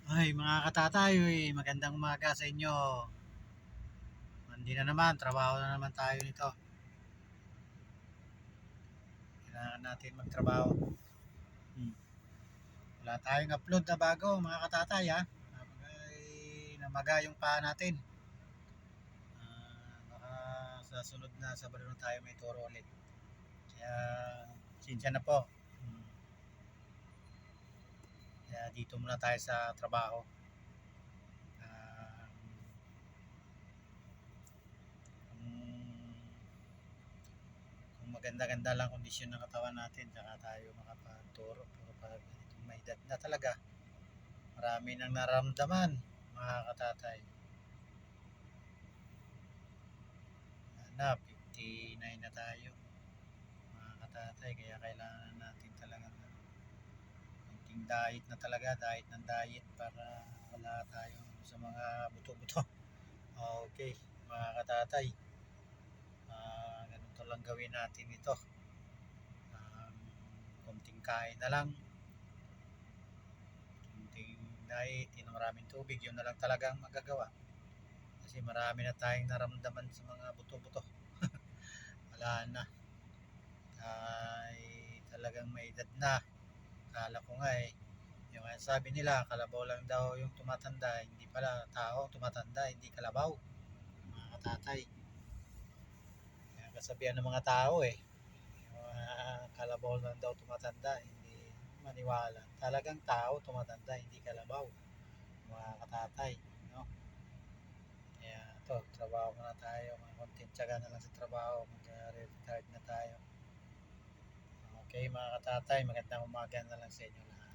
Ay, mga katatay, uy, magandang umaga sa inyo. Hindi na naman, trabaho na naman tayo nito. Kailangan natin magtrabaho. Hmm. Wala tayong upload na bago, mga katatay, ha. Namaga yung paa natin. Baka sa sunod na Sabado na tayo may turo ulit. Kaya, sinsya na po. Kaya dito muna tayo sa trabaho. Ah, kung maganda-ganda lang kondisyon ng katawan natin, saka tayo makapagturo. Pero pag may edad na talaga, marami nang naramdaman, mga katatay. Na, 59 na tayo, mga katatay. Kaya kailangan natin talaga konting diet na talaga, diet ng diet para wala tayong sa mga buto-buto. Okay, mga katatay. Ganito lang gawin natin ito. Um, Konting kain na lang, konting diet, inom maraming tubig, yun na lang talagang magagawa. Kasi marami na tayong naramdaman sa mga buto-buto. Wala na. Ay talagang may edad na. Kala ko nga yung sabi nila, kalabaw lang daw yung tumatanda. Hindi pala, tao tumatanda, hindi kalabaw. Mga katatay. Kaya kasabihan ng mga tao yung kalabaw lang daw tumatanda, hindi maniwala. Talagang tao tumatanda, hindi kalabaw. Mga katatay. No? Kaya ito, trabaho na tayo. Mga konting tiyaga na lang sa trabaho. Mag-retired na tayo. Okay, mga katatay, magandang umaga na lang sa inyo lahat.